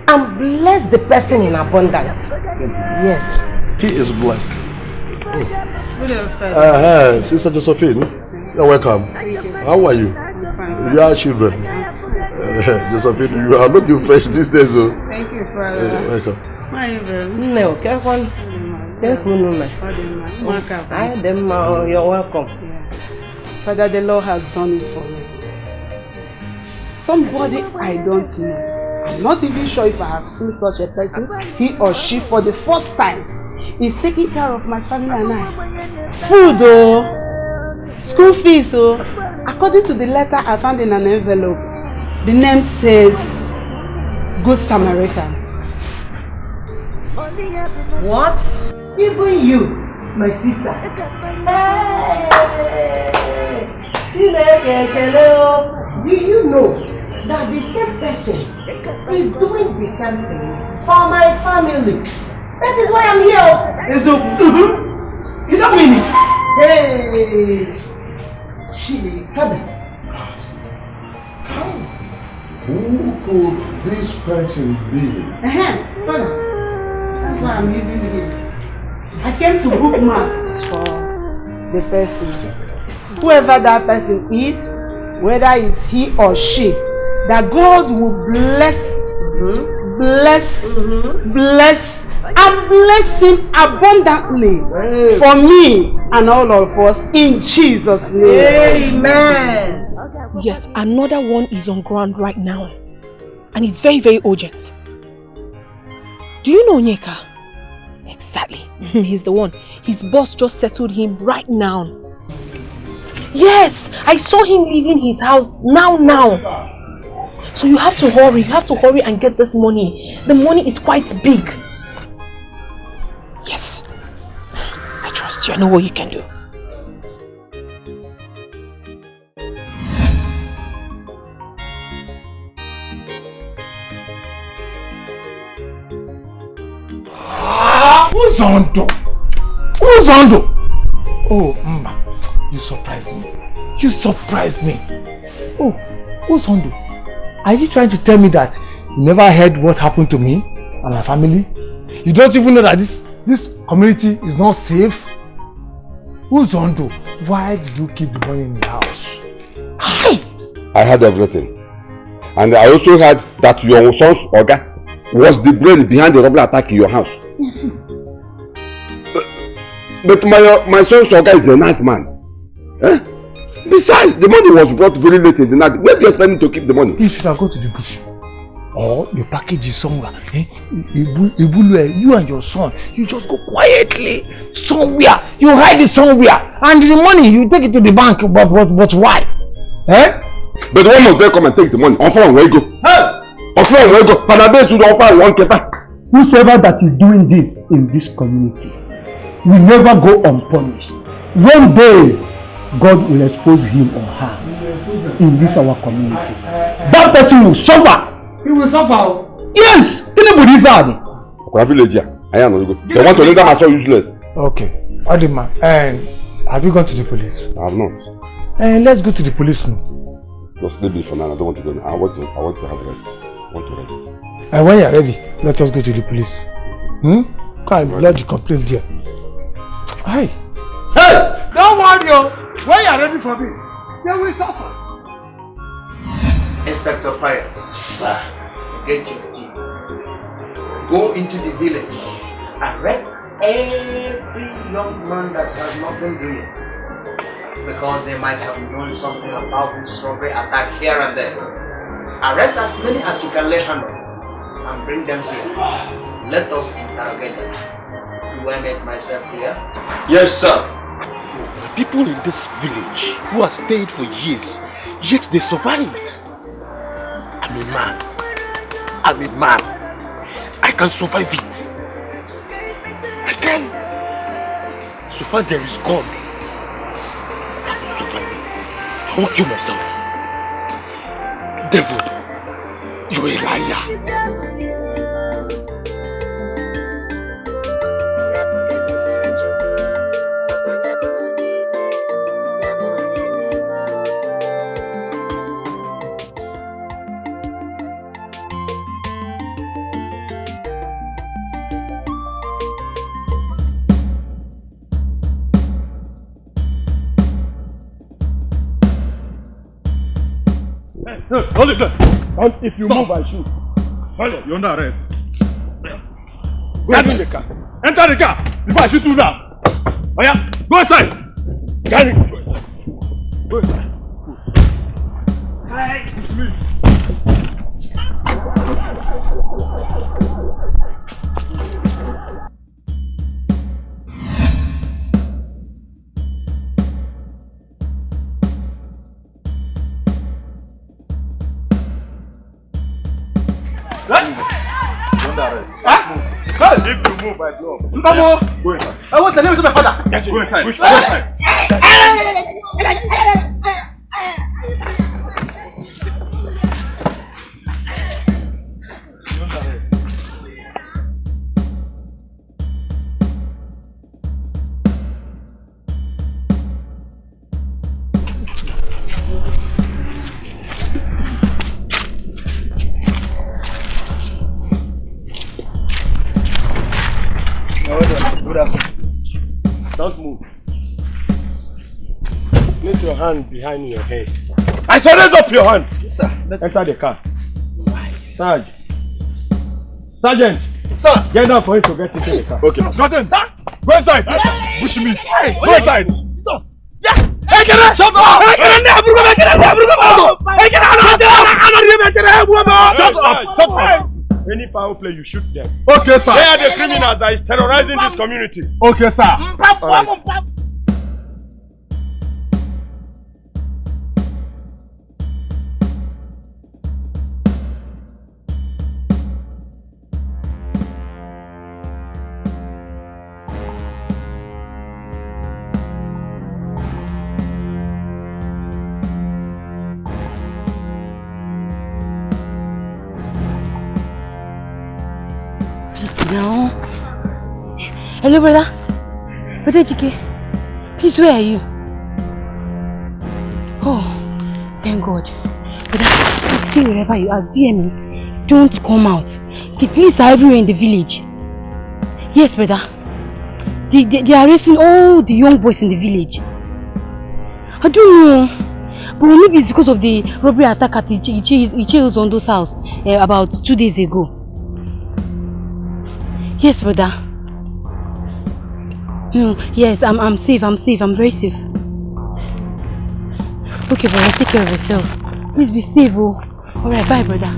and bless the person in abundance. Yes. He is blessed. Oh. Sister Josephine, you're welcome. How are you? You are children. Josephine, you are looking fresh these days. Thank you, Father. Welcome. No, careful. You're welcome. Father, the Lord has done it for me. Somebody I don't know. I'm not even sure if I have seen such a person, he or she, for the first time. He's taking care of my family and I. Food, school fees, according to the letter I found in an envelope, the name says Good Samaritan. What? Even you, my sister. Do you know that the same person is doing the same thing for my family? That is why I'm here. So, you don't mean it? Hey, Chile, Father. Who could this person be? Father, that's why I'm leaving here. I came to book mass for the person. Whoever that person is, whether it's he or she, that God will bless, bless, and bless him abundantly for me and all of us in Jesus' name. Amen. Yes, another one is on ground right now, and it's very, very urgent. Do you know Onyeka? Exactly. He's the one. His boss just settled him right now. Yes, I saw him leaving his house now. So you have to hurry. You have to hurry and get this money. The money is quite big. Yes. I trust you. I know what you can do. Who's Ondo? Who's Ondo? Oh, Mma, you surprised me. You surprised me. Oh, who's Ondo? Are you trying to tell me that you never heard what happened to me and my family? You don't even know that this community is not safe? Who's Ondo? Why did you keep the money in the house? I heard everything. And I also heard that your son's Oga was the brain behind the robbery attack in your house. But my son's Oga is a nice man. Eh? Besides, the money was brought very late in the night. Where do you expect me to keep the money? You should have gone to the bush. Or the package is somewhere. You and your son, you just go quietly somewhere. You hide it somewhere. And the money, you take it to the bank. But why? Eh? But one of them come and take the money. Offer where you go. Offer where you go. Father Base will offer one keeper. Whosoever that is doing this in this community will never go unpunished. One day, God will expose him or her in this our community. That person will suffer. He will suffer. Yes! Anybody that? They want to render my son useless. Okay. Adima, have you gone to the police? I have not. Let's go to the police now. Just leave me for now. I don't want to go. I want to have rest. I want to rest. And when you are ready, let us go to the police. Go and lodge the complaint there. Hey! Hey! Don't worry, yo. When you are ready for me, then we suffer. Inspector Pius, sir, get your team. Go into the village. Arrest every young man that has not been doing. Because they might have known something about this robbery attack here and there. Arrest as many as you can lay hand on and bring them here. Let us interrogate them. Do I make myself clear? Yes, sir. People in this village who have stayed for years, yet they survived. I'm a man. I'm a man. I can survive it. I can. So far there is God, I will survive it. I won't kill myself. Devil, you're a liar. Hold it there. If you move, I shoot. Hold it. You're under arrest. Get in the car. Enter the car before I shoot you now. Oh yeah, go inside. Get in. Go inside. Hey, it's me. If you move, I blow. Go inside. I want the name of my father. Go inside. Go inside. Don't move. Place your hand behind your head. I said raise up your hand. Yes, sir. Enter the car. Sergeant. Sergeant. Sir. Get down for him to get into the car. Okay. Got him. Sir. Go inside. Yes, sir. Bush meat. Hey, go inside. Stop. Yeah. Hey, get out. Shut up. Hey, get out. Shut up. Any foul play, you shoot them. Okay, sir. They are the criminals that is terrorizing this community. Okay, sir. Right. No. Hello, brother. Brother Dikeh. Please, where are you? Oh, thank God. Brother, please stay wherever you are. DM me. Don't come out. The police are everywhere in the village. Yes, brother. They are arresting all the young boys in the village. I don't know. But maybe it's because of the robbery attack at Icheo's Ondo's house about 2 days ago. Yes, brother. No, yes, I'm safe, I'm very safe. Okay, brother, take care of yourself. Please be safe, oh. Alright, bye, brother.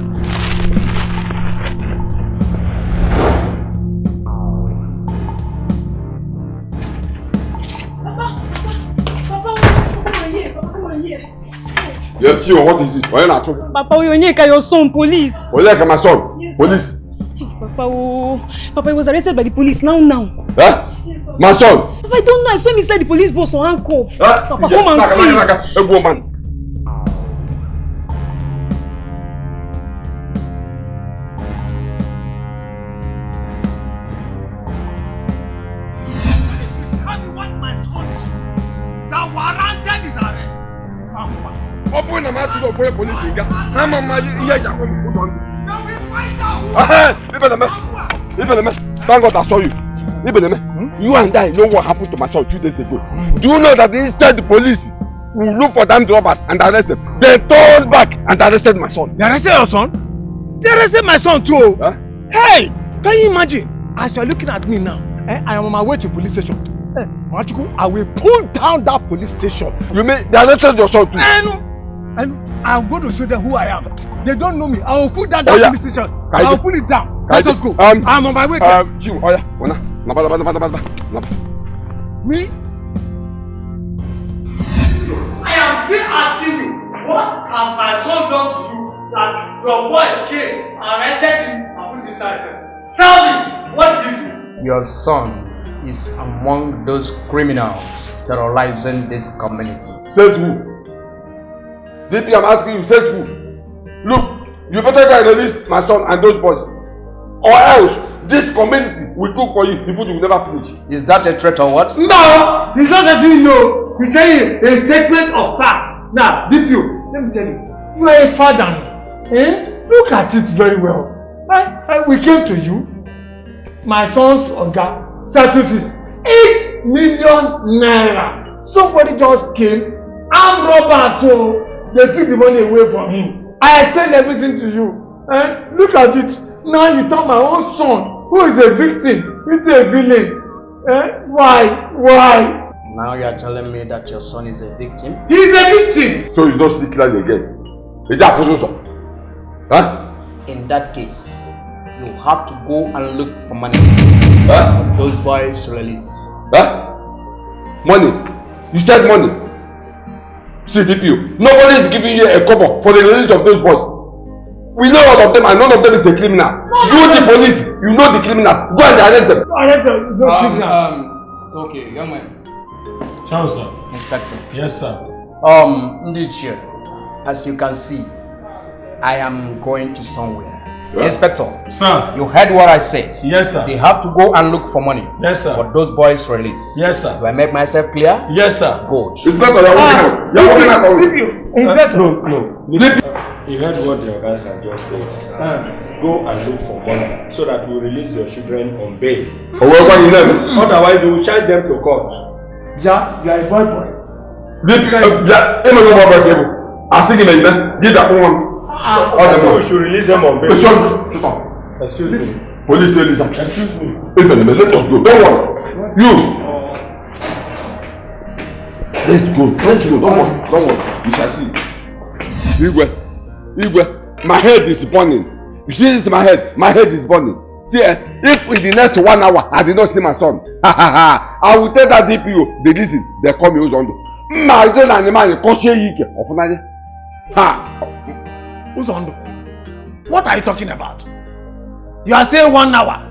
Yes, you. What is it? Why not? Papa, Onyeka, your son, police. Onyeka, my son, yes, police. Papa, he was arrested by the police now. Huh? Yes, Papa. My son. Papa, I don't know. I saw him inside the police bus on handcuff. Huh? Papa, come and see. A woman. Open the mouth to the police. I'm a man. Thank God I saw you. You and I know what happened to my son 2 days ago. Do you know that instead the police will look for them robbers and arrest them, they turned back and arrested my son? They arrested your son? They arrested my son too. Huh? Hey, can you imagine? As you're looking at me now, I am on my way to police station. Machuku, I will pull down that police station. You mean they arrested your son too? And I'm going to show them who I am. They don't know me. I will pull down that police station. I will pull it down. Let us go. I'm on my way there. Me? I am still asking you, what has my son done to you that your boys came, arrested him, and put him inside cell? Tell me, what did you do? Your son is among those criminals terrorizing this community. Says who? DP, I'm asking you, says who? Look, you better go and release my son and those boys. Or else, this community will cook for you. The food will never finish. Is that a threat or what? No! He's not actually no. He's telling you a statement of fact. Now, DP, let me tell you, you are a father. Look at it very well. We came to you. My son's Oga settled it. 8 million naira. Somebody just came, armed robbers, so they took the money away from him. I explained everything to you. Look at it. Now you turn my own son, who is a victim, into a villain. Why? Now you are telling me that your son is a victim? He is a victim! So you don't see clearly again? Huh? In that case, you have to go and look for money. Those boys release. Money? You said money? See, DPO, nobody is giving you a kobo for the release of those boys. We know all of them and none of them is a criminal. You the police, you know the criminal. Go and arrest them. It's okay, young man. Ciao, sir. Inspector. Yes, sir. Ndichie, as you can see, I am going to somewhere. Yeah. Inspector. Sir. You heard what I said. Yes, sir. They have to go and look for money. Yes, sir. For those boys' release. Yes, sir. Do I make myself clear? Yes, sir. Good. Inspector, you're working out. Inspector. No. Listen. You heard what the guys have just said. Go and look for money so that we release your children on bail. Otherwise, we will charge them to court. Yeah, you are a boy. I see him again. Give that one. So we should release them on bail. Excuse me. Police, excuse me. Let us go. Don't worry. You. Let's go. Don't worry. You shall see. Igwe, my head is burning. You see this? My head is burning. See, if in the next 1 hour I did not see my son, I will tell that DPO the reason they call me Uzondo. Uzondo, what are you talking about? You are saying 1 hour.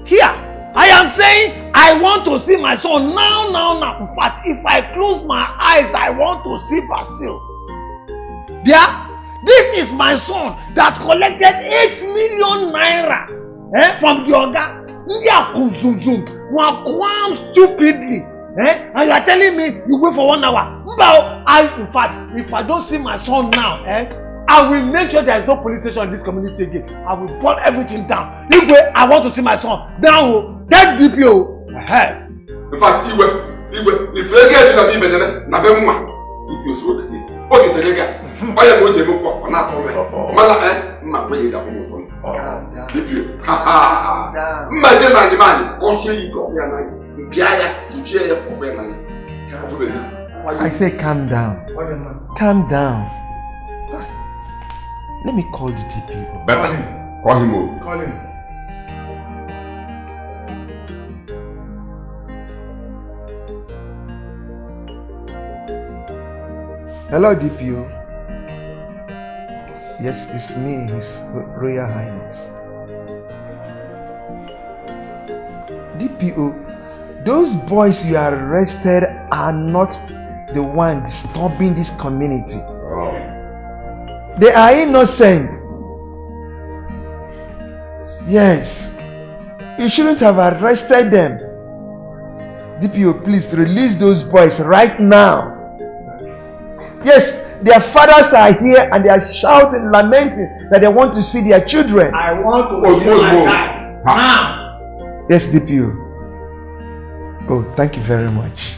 Here, I am saying I want to see my son now. In fact, if I close my eyes, I want to see Basil. Yeah? This is my son that collected 8 million naira from the Oga. Stupidly. And you are telling me you wait for 1 hour. In fact, if I don't see my son now, I will make sure there is no police station in this community again. I will burn everything down. Igwe, I want to see my son. Now, that DPO. In fact, Igwe, if you get to be better, DPO is okay. Okay, the lega. Why are you going to go? Not DPO. I say calm down. Calm down. Let me call the DPO. Better. Call him. Call him. Hello, DPO. Yes, it's me, His Royal Highness. DPO, those boys you arrested are not the one disturbing this community. They are innocent. Yes. You shouldn't have arrested them. DPO, please release those boys right now. Yes, their fathers are here and they are shouting, lamenting that they want to see their children. I want to see my child now. Yes, DPO. Oh, thank you very much.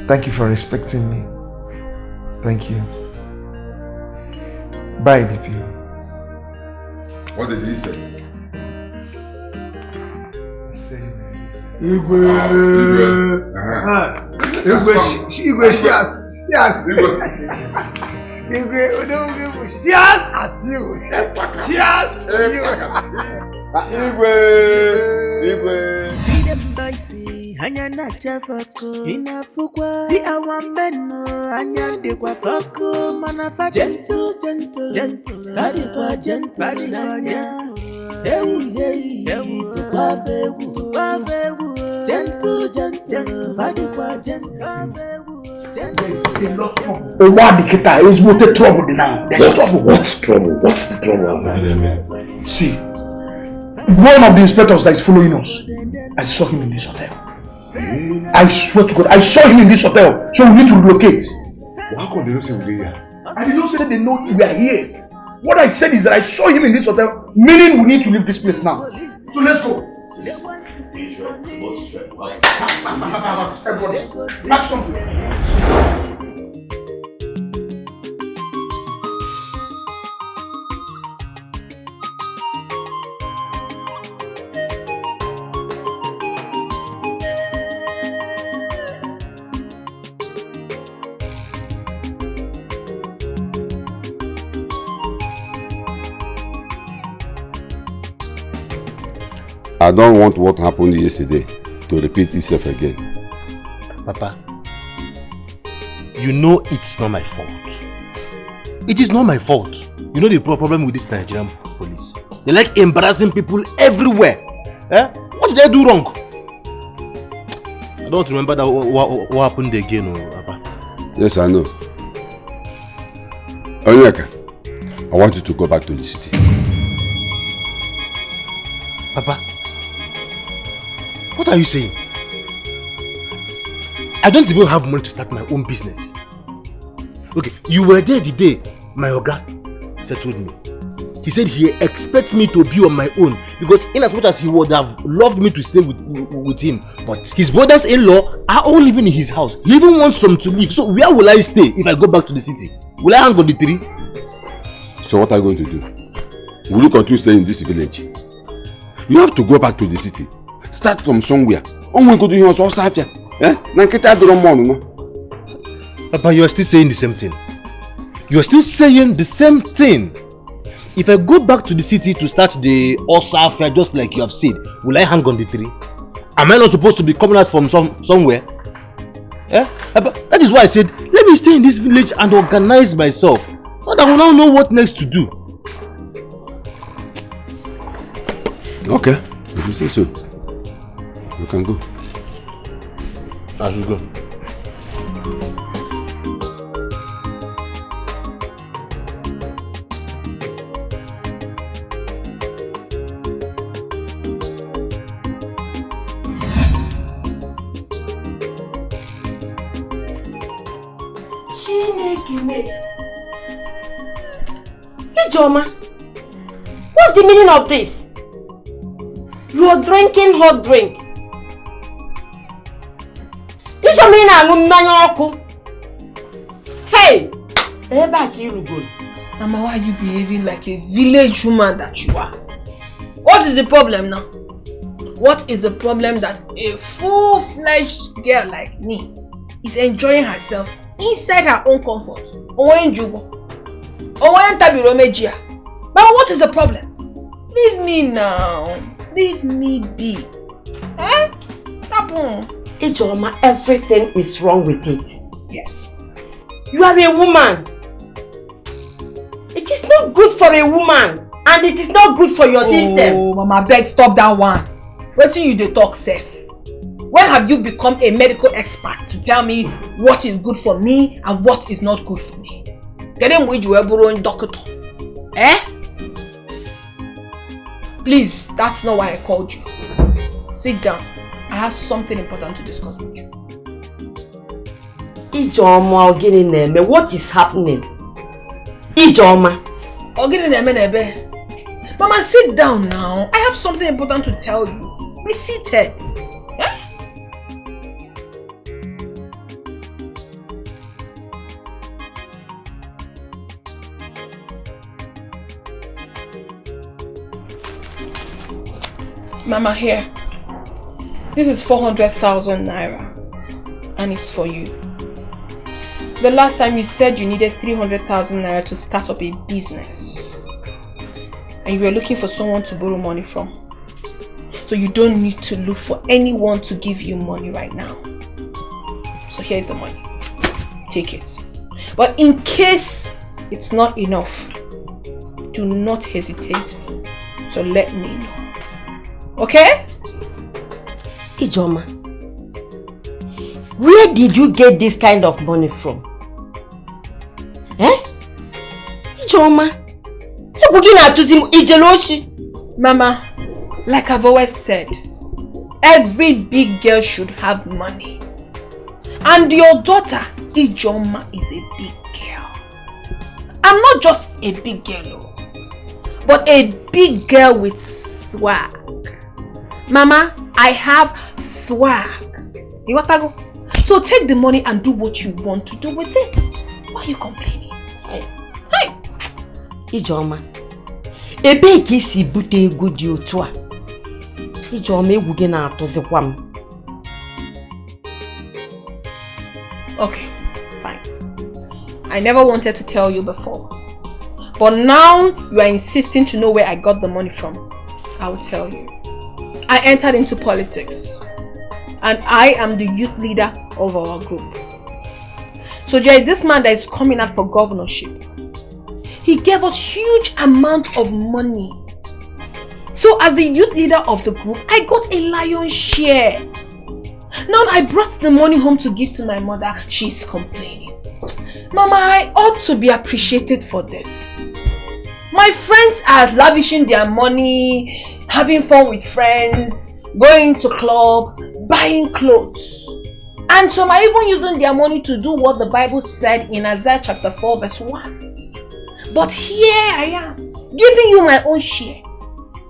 Thank you for respecting me. Thank you. Bye, DPO. What did he say? Igwe, cheers at you. Cheers to you. Igwe. See them voices, hanya na chafako. Inafukwa. See our men, hanya de kwa fako. Manafa gentle, gentle, gentle. Body kwa gentle, body na gentle. Hey, tukwa fegu. Gentle, gentle, body kwa gentle. What the kita is what the trouble now? There's trouble. What's trouble? What's the trouble? See, one of the inspectors that is following us, I saw him in this hotel. I swear to God, I saw him in this hotel. So we need to relocate. How come they don't say we're here? I did not say they know we are here. What I said is that I saw him in this hotel, meaning we need to leave this place now. So let's go. Everybody, pack something. I don't want what happened yesterday to repeat itself again. Papa, you know it's not my fault. It is not my fault. You know the problem with this Nigerian police? They like embarrassing people everywhere. Eh? What did I do wrong? I don't remember that what happened again, Papa. Yes, I know. Onyeka, I want you to go back to the city. Papa, what are you saying? I don't even have money to start my own business. Okay, you were there the day my Oga settled me. He said he expects me to be on my own because in as much as he would have loved me to stay with him, but his brothers-in-law are all living in his house. He even wants some to leave. So where will I stay if I go back to the city? Will I hang on the tree? So what are you going to do? Will you continue staying in this village? You have to go back to the city. Start from somewhere. Papa, you are still saying the same thing. You are still saying the same thing. If I go back to the city to start the Osafia just like you have said, will I hang on the tree? Am I not supposed to be coming out from somewhere? Eh? That is why I said, let me stay in this village and organize myself so that I will now know what next to do. Okay, if you say so, you can go. I should go. Ijoma, what's the meaning of this? You are drinking hot drink. Hey! Mama, why are you behaving like a village woman that you are? What is the problem now? What is the problem that a full-fledged girl like me is enjoying herself inside her own comfort? Mama, what is the problem? Leave me now. Leave me be. Eh? Ijoma, everything is wrong with it. Yeah. You are a woman. It is not good for a woman. And it is not good for your system. Oh, Mama, beg, stop that one. What do you dey talk safe? When have you become a medical expert to tell me what is good for me and what is not good for me? Doctor. Eh? Please, that's not why I called you. Sit down. I have something important to discuss with you. Ijoma, what is happening? Ijoma. Mama, sit down now. I have something important to tell you. Be seated. Eh? Mama, here. This is 400,000 naira. And it's for you. The last time you said you needed 300,000 naira to start up a business. And you were looking for someone to borrow money from. So you don't need to look for anyone to give you money right now. So here's the money. Take it. But in case it's not enough, do not hesitate to let me know. Okay? Ijoma, where did you get this kind of money from? Eh? Ijoma, Mama, like I've always said, every big girl should have money. And your daughter, Ijoma, is a big girl. I'm not just a big girl, but a big girl with swag. Mama, I have swag. You want to go? So take the money and do what you want to do with it. Why are you complaining? Hey. Ijoma, ebe ki si bute ego di otu a. Ijoma egwu gi na atozikwa m. Okay, fine. I never wanted to tell you before. But now you are insisting to know where I got the money from. I will tell you. I entered into politics. And I am the youth leader of our group. So there is this man that is coming out for governorship. He gave us huge amount of money. So as the youth leader of the group, I got a lion's share. Now I brought the money home to give to my mother. She's complaining. Mama, I ought to be appreciated for this. My friends are lavishing their money, having fun with friends, going to club, buying clothes. And some are even using their money to do what the Bible said in Isaiah chapter 4 verse 1. But here I am, giving you my own share.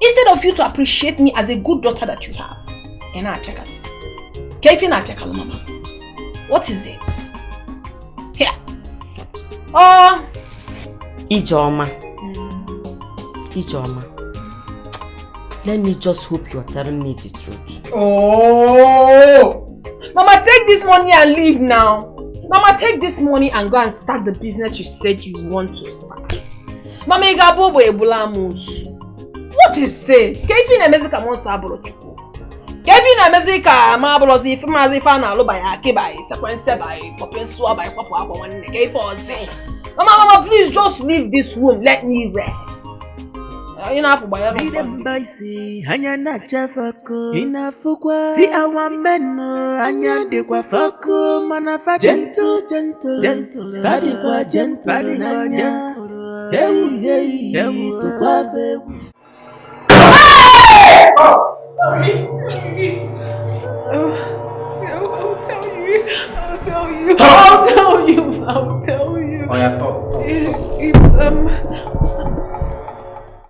Instead of you to appreciate me as a good daughter that you have. What is it? Here. Oh. Ijoma. Ijoma. Let me just hope you're telling me the truth. Oh! Mama, take this money and leave now. Mama, take this money and go and start the business you said you want to start. Mama, what is it? Kefin America wants abro chuku. Kefin America mabro if mazi fana lo by akibai sequence by popensua by papa one say. Mama, please just leave this room. Let me rest. See them boys say, hanya na chafako, inafukwa. See our men, hanya de kwa fako, manafa gentle, body kwa gentle, hey, to kwa vegu. I'll tell you. Oh yeah, talk. It's